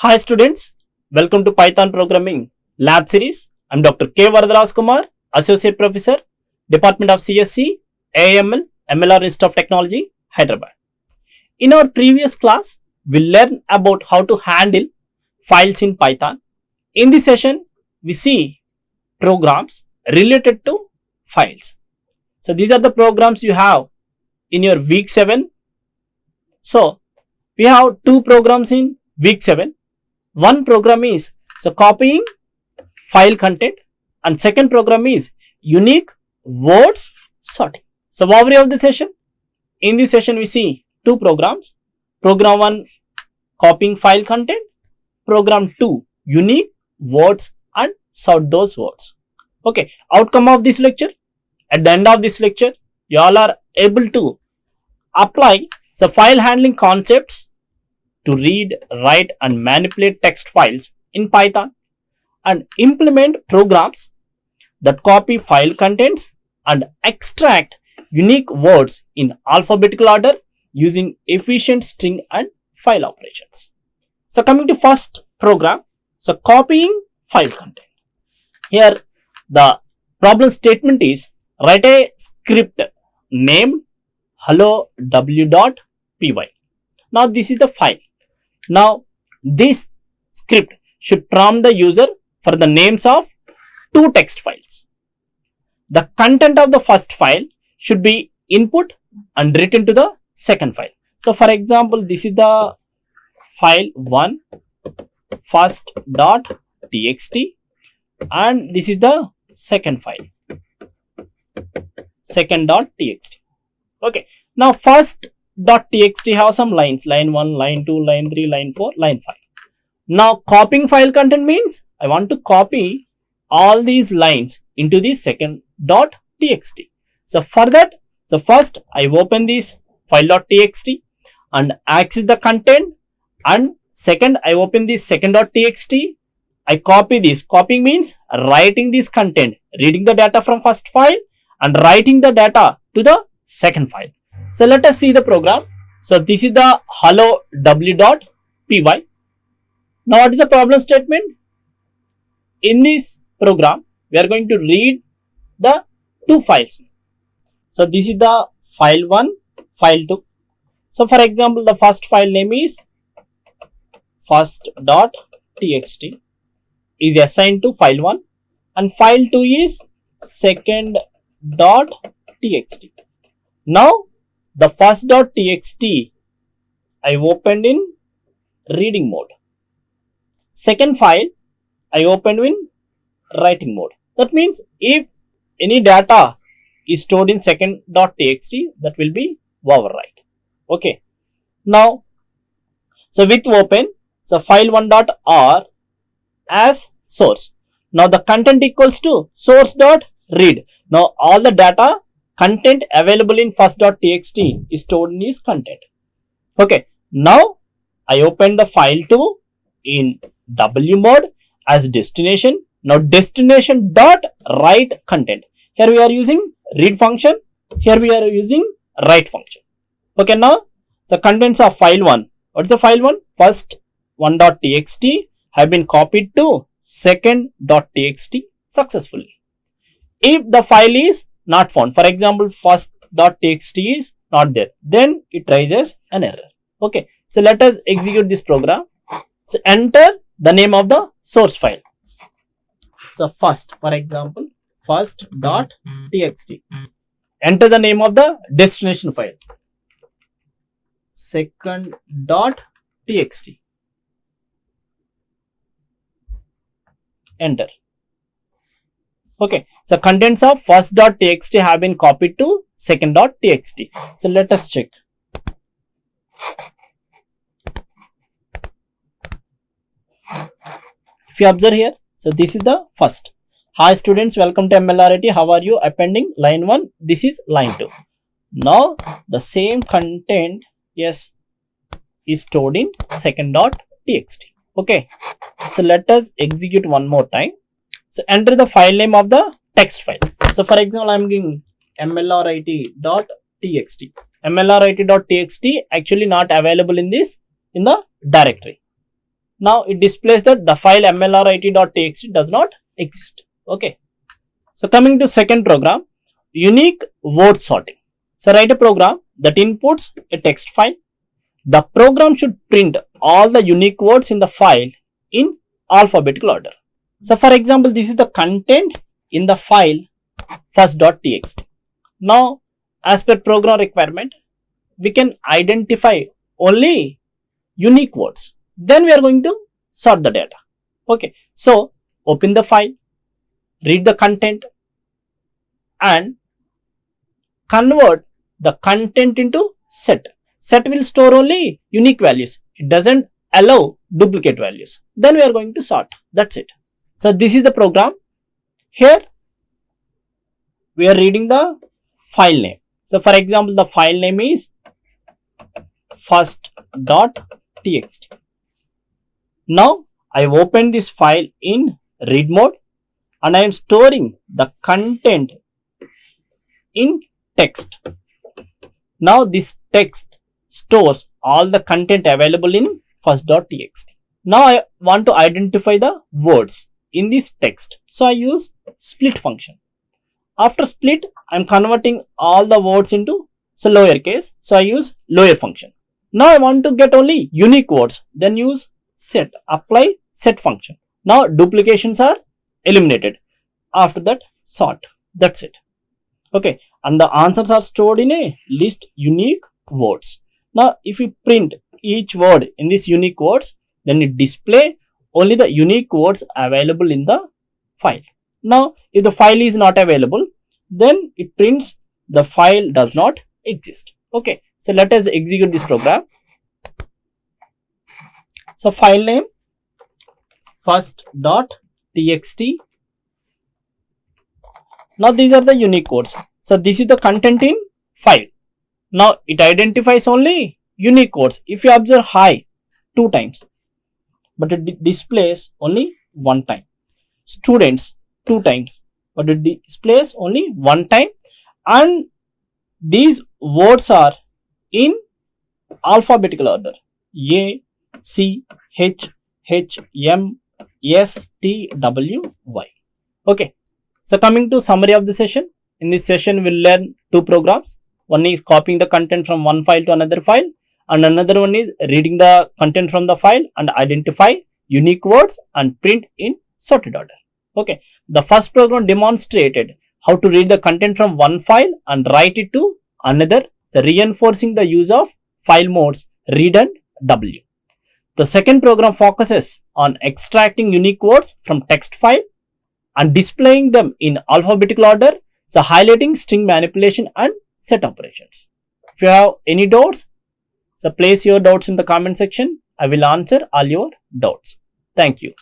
Hi students, welcome to Python Programming Lab Series. I am Dr. K. Varada Rajkumar, Associate Professor, Department of CSC, AIML, MLR Institute of Technology, Hyderabad. In our previous class, we learned about how to handle files in Python. In this session, we see programs related to files. So these are the programs you have in your week 7. So we have two programs in week 7. One program is copying file content and second program is unique words sorting. So overview of the session. In this session we see two programs. Program 1 copying file content. Program 2 unique words and sort those words. Okay, outcome of this lecture. At the end of this lecture, you all are able to apply the file handling concepts to read, write and manipulate text files in Python and implement programs that copy file contents and extract unique words in alphabetical order using efficient string and file operations. So coming to first program, so copying file content. Here the problem statement is write a script named hello.w.py. Now this is the file. Now this script should prompt the user for the names of two text files. The content of the first file should be input and written to the second file. So for example, this is the file 1 first.txt and this is the second file second.txt. Okay, now first.txt have some lines, line 1, line 2, line 3, line 4, line 5. Now copying file content means I want to copy all these lines into the second.txt. So for that, so first I open this file.txt and access the content, and second I open this second.txt. I copy this. Copying means writing this content, reading the data from first file and writing the data to the second file. So let us see the program. So this is the hello.w.py. Now what is the problem statement? In this program, we are going to read the two files. So this is the file 1, file 2. So for example, the first file name is first.txt is assigned to file 1 and file 2 is second.txt. Now the first.txt I opened in reading mode. Second file I opened in writing mode. That means if any data is stored in second.txt, that will be overwrite. Okay. Now, so with open, so file 1.r as source. Now the content equals to source.read. Now all the data content available in first.txt is stored in this content. Okay. Now I open the file 2 in W mode as destination. Now destination dot write content. Here we are using read function. Here we are using write function. Okay. Now the contents of file 1. What is the file 1? First 1.txt have been copied to second.txt successfully. If the file is not found, for example, first.txt is not there, then it raises an error. Okay. So let us execute this program. So enter the name of the source file. So first, for example, first.txt. Enter the name of the destination file. Second.txt. Enter. Okay. So contents of first.txt have been copied to second.txt. So let us check. If you observe here, so this is the first. Hi students, welcome to MLR IT. How are you? Appending line 1. This is line 2. Now the same content, yes, is stored in second.txt. Okay. So let us execute one more time. So enter the file name of the text file. So for example, I am giving mlrit.txt. mlrit.txt actually not available in the directory. Now it displays that the file mlrit.txt does not exist. Okay. So coming to second program, unique word sorting. So write a program that inputs a text file. The program should print all the unique words in the file in alphabetical order. So for example, this is the content in the file first.txt. Now as per program requirement, we can identify only unique words. Then we are going to sort the data. Okay. So open the file, read the content and convert the content into set. Set will store only unique values. It doesn't allow duplicate values. Then we are going to sort. That's it. So this is the program. Here we are reading the file name. So for example, the file name is first.txt. Now I have opened this file in read mode and I am storing the content in text. Now this text stores all the content available in first.txt. Now I want to identify the words in this text. So I use split function. After split, I am converting all the words into lowercase. So I use lower function. Now I want to get only unique words. Then use set. Apply set function. Now duplications are eliminated. After that, sort. That's it. Okay. And the answers are stored in a list unique words. Now if you print each word in this unique words, then it display only the unique words available in the file. Now if the file is not available, then it prints the file does not exist. Okay. So let us execute this program. So file name first.txt. Now these are the unique codes. So this is the content in file. Now it identifies only unique codes. If you observe hi 2 times, but it displays only 1 time. Students 2 times, but it displays only 1 time. And these words are in alphabetical order. A, C, H, H, M, S, T, W, Y. Okay. So coming to summary of the session. In this session, we'll learn 2 programs. One is copying the content from one file to another file, and another one is reading the content from the file and identify unique words and print in sorted order. Okay. The first program demonstrated how to read the content from one file and write it to another, so reinforcing the use of file modes read and W. The second program focuses on extracting unique words from text file and displaying them in alphabetical order, so highlighting string manipulation and set operations. If you have any doubts, so place your doubts in the comment section. I will answer all your doubts. Thank you.